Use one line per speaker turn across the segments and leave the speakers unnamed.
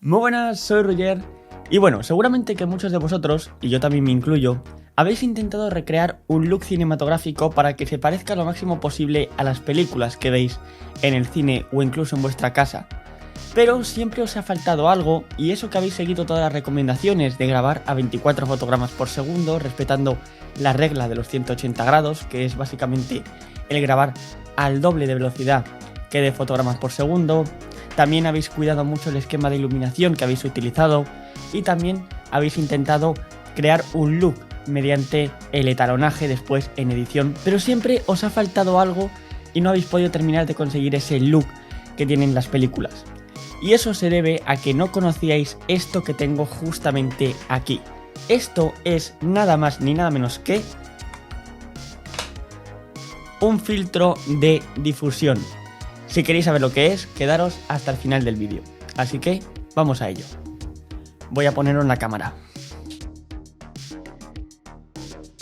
Muy buenas, soy Roger y bueno, seguramente que muchos de vosotros, y yo también me incluyo, habéis intentado recrear un look cinematográfico para que se parezca lo máximo posible a las películas que veis en el cine o incluso en vuestra casa. Pero siempre os ha faltado algo, y eso que habéis seguido todas las recomendaciones de grabar a 24 fotogramas por segundo, respetando la regla de los 180 grados, que es básicamente el grabar al doble de velocidad que de fotogramas por segundo. También habéis cuidado mucho el esquema de iluminación que habéis utilizado y también habéis intentado crear un look mediante el etalonaje después en edición, pero siempre os ha faltado algo y no habéis podido terminar de conseguir ese look que tienen las películas. Y eso se debe a que no conocíais esto que tengo justamente aquí. Esto es nada más ni nada menos que un filtro de difusión. Si queréis saber lo que es, quedaros hasta el final del vídeo. Así que vamos a ello. Voy a ponerlo en la cámara.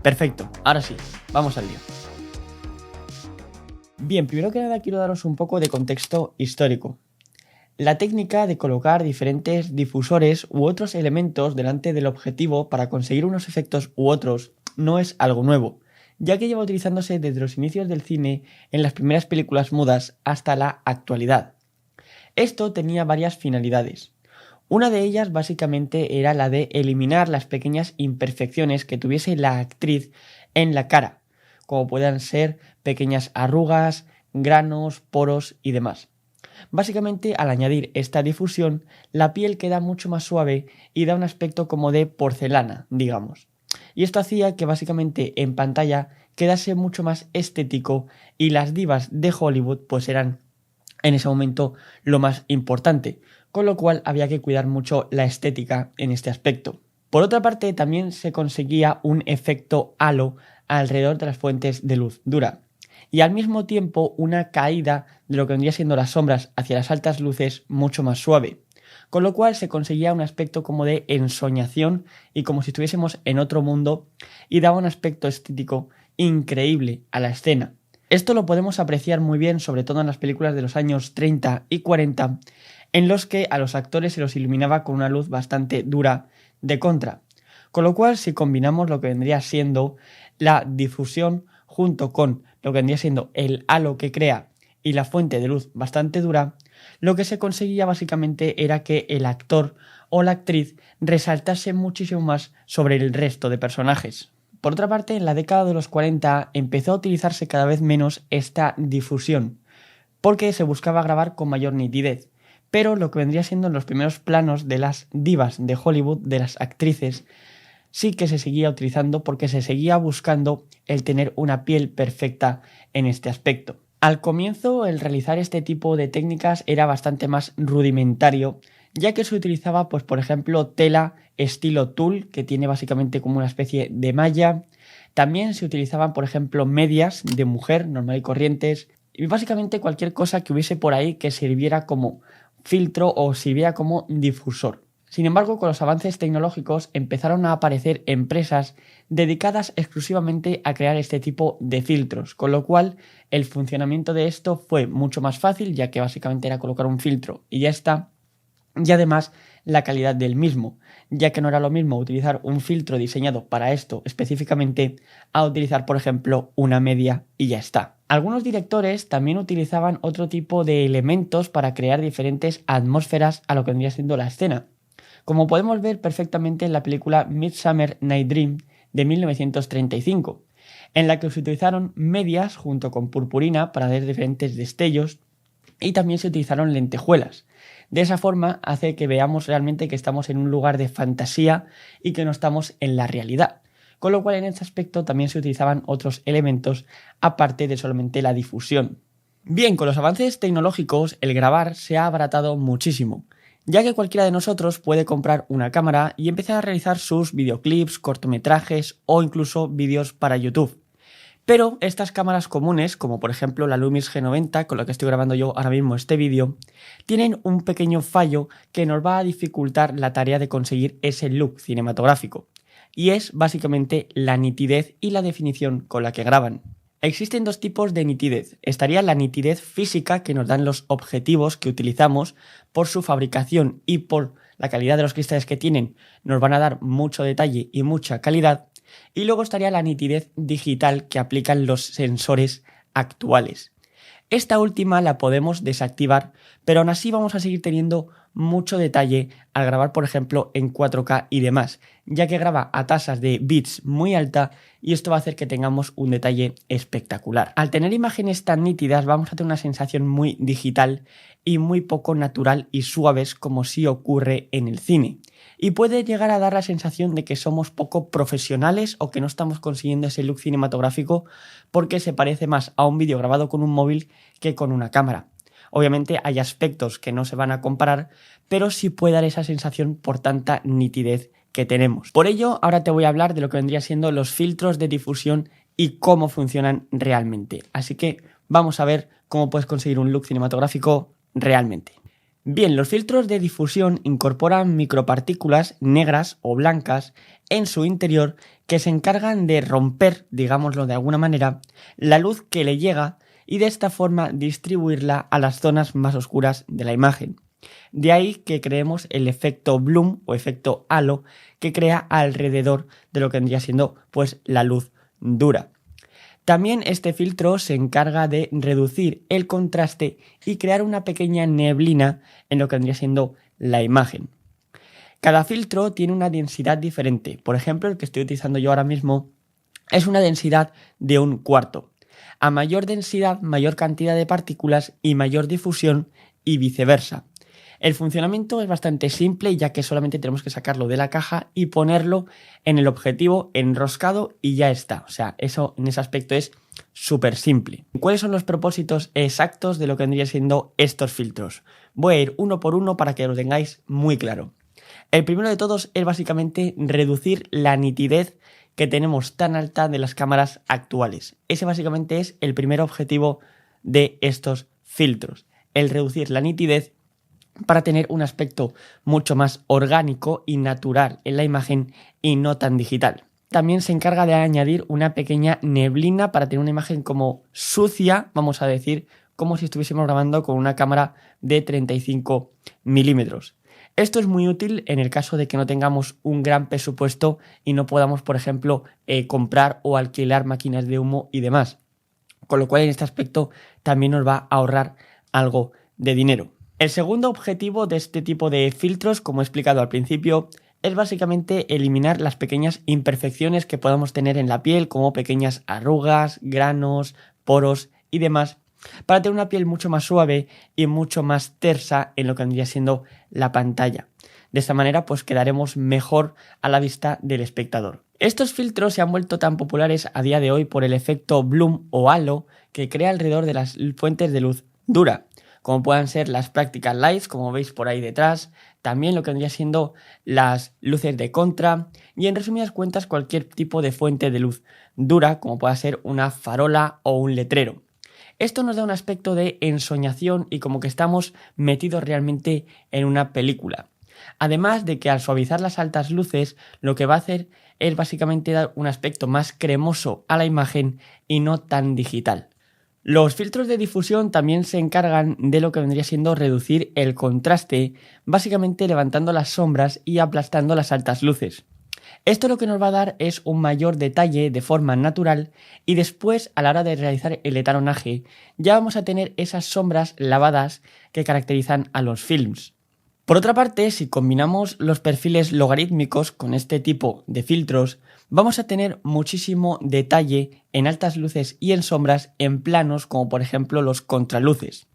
Perfecto, ahora sí, vamos al lío. Bien, primero que nada quiero daros un poco de contexto histórico. La técnica de colocar diferentes difusores u otros elementos delante del objetivo para conseguir unos efectos u otros no es algo nuevo, ya que lleva utilizándose desde los inicios del cine en las primeras películas mudas hasta la actualidad. Esto tenía varias finalidades. Una de ellas básicamente era la de eliminar las pequeñas imperfecciones que tuviese la actriz en la cara, como puedan ser pequeñas arrugas, granos, poros y demás. Básicamente, al añadir esta difusión, la piel queda mucho más suave y da un aspecto como de porcelana, digamos. Y esto hacía que básicamente en pantalla quedase mucho más estético y las divas de Hollywood pues eran en ese momento lo más importante, con lo cual había que cuidar mucho la estética en este aspecto. Por otra parte, también se conseguía un efecto halo alrededor de las fuentes de luz dura y al mismo tiempo una caída de lo que vendría siendo las sombras hacia las altas luces mucho más suave, con lo cual se conseguía un aspecto como de ensoñación y como si estuviésemos en otro mundo y daba un aspecto estético increíble a la escena. Esto lo podemos apreciar muy bien, sobre todo en las películas de los años 30 y 40, en los que a los actores se los iluminaba con una luz bastante dura de contra, con lo cual si combinamos lo que vendría siendo la difusión junto con lo que vendría siendo el halo que crea y la fuente de luz bastante dura, lo que se conseguía básicamente era que el actor o la actriz resaltase muchísimo más sobre el resto de personajes. Por otra parte, en la década de los 40 empezó a utilizarse cada vez menos esta difusión, porque se buscaba grabar con mayor nitidez, pero lo que vendría siendo en los primeros planos de las divas de Hollywood, de las actrices, sí que se seguía utilizando porque se seguía buscando el tener una piel perfecta en este aspecto. Al comienzo, el realizar este tipo de técnicas era bastante más rudimentario, ya que se utilizaba, pues por ejemplo, tela estilo tul, que tiene básicamente como una especie de malla. También se utilizaban, por ejemplo, medias de mujer, normal y corrientes, y básicamente cualquier cosa que hubiese por ahí que sirviera como filtro o sirviera como difusor. Sin embargo, con los avances tecnológicos empezaron a aparecer empresas dedicadas exclusivamente a crear este tipo de filtros, con lo cual el funcionamiento de esto fue mucho más fácil, ya que básicamente era colocar un filtro y ya está, y además la calidad del mismo, ya que no era lo mismo utilizar un filtro diseñado para esto específicamente a utilizar, por ejemplo, una media y ya está. Algunos directores también utilizaban otro tipo de elementos para crear diferentes atmósferas a lo que vendría siendo la escena, como podemos ver perfectamente en la película Midsummer Night Dream de 1935, en la que se utilizaron medias junto con purpurina para dar diferentes destellos y también se utilizaron lentejuelas. De esa forma hace que veamos realmente que estamos en un lugar de fantasía y que no estamos en la realidad, con lo cual en este aspecto también se utilizaban otros elementos aparte de solamente la difusión. Bien, con los avances tecnológicos el grabar se ha abaratado muchísimo, ya que cualquiera de nosotros puede comprar una cámara y empezar a realizar sus videoclips, cortometrajes o incluso vídeos para YouTube. Pero estas cámaras comunes, como por ejemplo la Lumix G90, con la que estoy grabando yo ahora mismo este vídeo, tienen un pequeño fallo que nos va a dificultar la tarea de conseguir ese look cinematográfico, y es básicamente la nitidez y la definición con la que graban. Existen dos tipos de nitidez. Estaría la nitidez física que nos dan los objetivos que utilizamos por su fabricación y por la calidad de los cristales que tienen nos van a dar mucho detalle y mucha calidad. Y luego estaría la nitidez digital que aplican los sensores actuales. Esta última la podemos desactivar, pero aún así vamos a seguir teniendo mucho detalle al grabar, por ejemplo, en 4K y demás, ya que graba a tasas de bits muy alta y esto va a hacer que tengamos un detalle espectacular. Al tener imágenes tan nítidas vamos a tener una sensación muy digital y muy poco natural y suaves como sí ocurre en el cine. Y puede llegar a dar la sensación de que somos poco profesionales o que no estamos consiguiendo ese look cinematográfico porque se parece más a un vídeo grabado con un móvil que con una cámara. Obviamente hay aspectos que no se van a comparar, pero sí puede dar esa sensación por tanta nitidez que tenemos. Por ello, ahora te voy a hablar de lo que vendría siendo los filtros de difusión y cómo funcionan realmente. Así que vamos a ver cómo puedes conseguir un look cinematográfico realmente. Bien, los filtros de difusión incorporan micropartículas negras o blancas en su interior que se encargan de romper, digámoslo de alguna manera, la luz que le llega y de esta forma distribuirla a las zonas más oscuras de la imagen. De ahí que creemos el efecto bloom o efecto halo que crea alrededor de lo que vendría siendo pues la luz dura. También este filtro se encarga de reducir el contraste y crear una pequeña neblina en lo que vendría siendo la imagen. Cada filtro tiene una densidad diferente. Por ejemplo, el que estoy utilizando yo ahora mismo es una densidad de 1/4. A mayor densidad, mayor cantidad de partículas y mayor difusión y viceversa. El funcionamiento es bastante simple ya que solamente tenemos que sacarlo de la caja y ponerlo en el objetivo enroscado y ya está. O sea, eso en ese aspecto es súper simple. ¿Cuáles son los propósitos exactos de lo que vendría siendo estos filtros? Voy a ir uno por uno para que lo tengáis muy claro. El primero de todos es básicamente reducir la nitidez que tenemos tan alta de las cámaras actuales. Ese básicamente es el primer objetivo de estos filtros, el reducir la nitidez para tener un aspecto mucho más orgánico y natural en la imagen y no tan digital. También se encarga de añadir una pequeña neblina para tener una imagen como sucia, vamos a decir, como si estuviésemos grabando con una cámara de 35 milímetros. Esto es muy útil en el caso de que no tengamos un gran presupuesto y no podamos, por ejemplo, comprar o alquilar máquinas de humo y demás. Con lo cual, en este aspecto también nos va a ahorrar algo de dinero. El segundo objetivo de este tipo de filtros, como he explicado al principio, es básicamente eliminar las pequeñas imperfecciones que podamos tener en la piel, como pequeñas arrugas, granos, poros y demás, para tener una piel mucho más suave y mucho más tersa en lo que vendría siendo la pantalla. De esta manera pues quedaremos mejor a la vista del espectador. Estos filtros se han vuelto tan populares a día de hoy por el efecto bloom o halo que crea alrededor de las fuentes de luz dura, como puedan ser las practical lights, como veis por ahí detrás, también lo que vendría siendo las luces de contra y en resumidas cuentas cualquier tipo de fuente de luz dura, como pueda ser una farola o un letrero. Esto nos da un aspecto de ensoñación y como que estamos metidos realmente en una película. Además de que al suavizar las altas luces, lo que va a hacer es básicamente dar un aspecto más cremoso a la imagen y no tan digital. Los filtros de difusión también se encargan de lo que vendría siendo reducir el contraste, básicamente levantando las sombras y aplastando las altas luces. Esto lo que nos va a dar es un mayor detalle de forma natural y después a la hora de realizar el etalonaje ya vamos a tener esas sombras lavadas que caracterizan a los films. Por otra parte, si combinamos los perfiles logarítmicos con este tipo de filtros, vamos a tener muchísimo detalle en altas luces y en sombras en planos como por ejemplo los contraluces.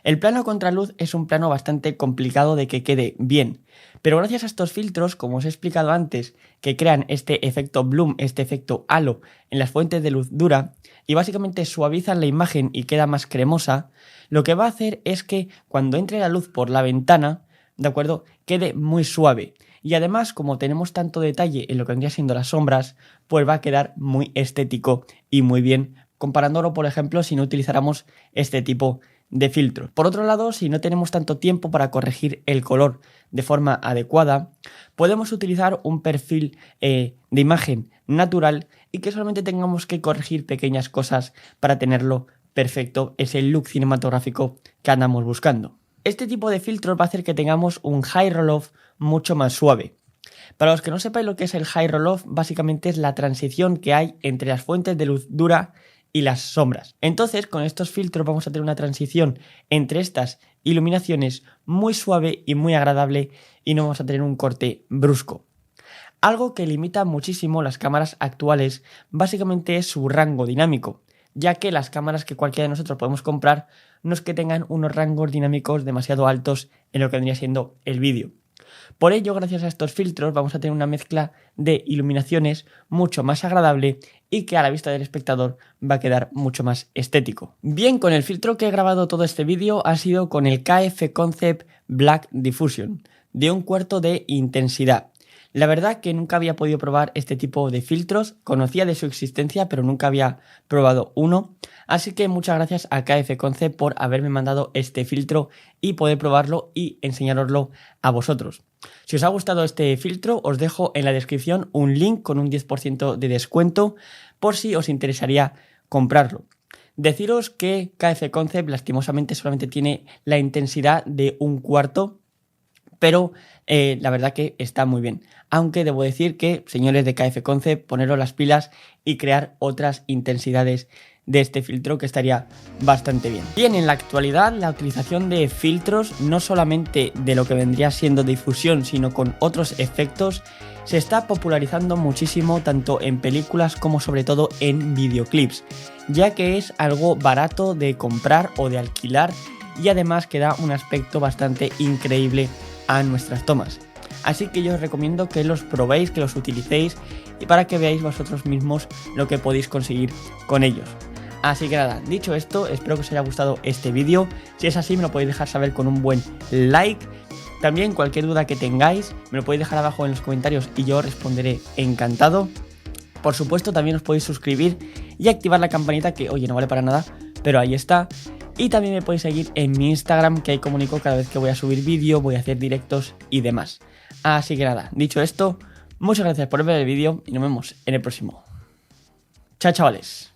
El plano contraluz es un plano bastante complicado de que quede bien, pero gracias a estos filtros, como os he explicado antes, que crean este efecto bloom, este efecto halo en las fuentes de luz dura y básicamente suavizan la imagen y queda más cremosa, lo que va a hacer es que cuando entre la luz por la ventana, ¿de acuerdo?, quede muy suave. Y además, como tenemos tanto detalle en lo que vendría siendo las sombras, pues va a quedar muy estético y muy bien, comparándolo, por ejemplo, si no utilizáramos este tipo de filtros. Por otro lado, si no tenemos tanto tiempo para corregir el color de forma adecuada, podemos utilizar un perfil de imagen natural y que solamente tengamos que corregir pequeñas cosas para tenerlo perfecto, ese look cinematográfico que andamos buscando. Este tipo de filtros va a hacer que tengamos un high roll-off mucho más suave. Para los que no sepáis lo que es el High Roll-Off, básicamente es la transición que hay entre las fuentes de luz dura y las sombras. Entonces, con estos filtros vamos a tener una transición entre estas iluminaciones muy suave y muy agradable y no vamos a tener un corte brusco. Algo que limita muchísimo las cámaras actuales básicamente es su rango dinámico, ya que las cámaras que cualquiera de nosotros podemos comprar no es que tengan unos rangos dinámicos demasiado altos en lo que vendría siendo el vídeo. Por ello, gracias a estos filtros vamos a tener una mezcla de iluminaciones mucho más agradable y que a la vista del espectador va a quedar mucho más estético. Bien, con el filtro que he grabado todo este vídeo ha sido con el KF Concept Black Diffusion de 1/4 de intensidad. La verdad que nunca había podido probar este tipo de filtros, conocía de su existencia pero nunca había probado uno, así que muchas gracias a KF Concept por haberme mandado este filtro y poder probarlo y enseñároslo a vosotros. Si os ha gustado este filtro os dejo en la descripción un link con un 10% de descuento por si os interesaría comprarlo. Deciros que KF Concept lastimosamente solamente tiene la intensidad de 1/4, pero la verdad que está muy bien. Aunque debo decir que, señores de KF Concept, poneros las pilas y crear otras intensidades de este filtro que estaría bastante bien. Bien, en la actualidad la utilización de filtros, no solamente de lo que vendría siendo difusión, sino con otros efectos, se está popularizando muchísimo tanto en películas como sobre todo en videoclips, ya que es algo barato de comprar o de alquilar y además que da un aspecto bastante increíble a nuestras tomas. Así que yo os recomiendo que los probéis, que los utilicéis y para que veáis vosotros mismos lo que podéis conseguir con ellos. Así que nada, dicho esto, espero que os haya gustado este vídeo. Si es así, me lo podéis dejar saber con un buen like. También cualquier duda que tengáis, me lo podéis dejar abajo en los comentarios y yo responderé encantado. Por supuesto, también os podéis suscribir y activar la campanita que, oye, no vale para nada, pero ahí está. Y también me podéis seguir en mi Instagram, que ahí comunico cada vez que voy a subir vídeo, voy a hacer directos y demás. Así que nada, dicho esto, muchas gracias por ver el vídeo y nos vemos en el próximo. Chao, chavales.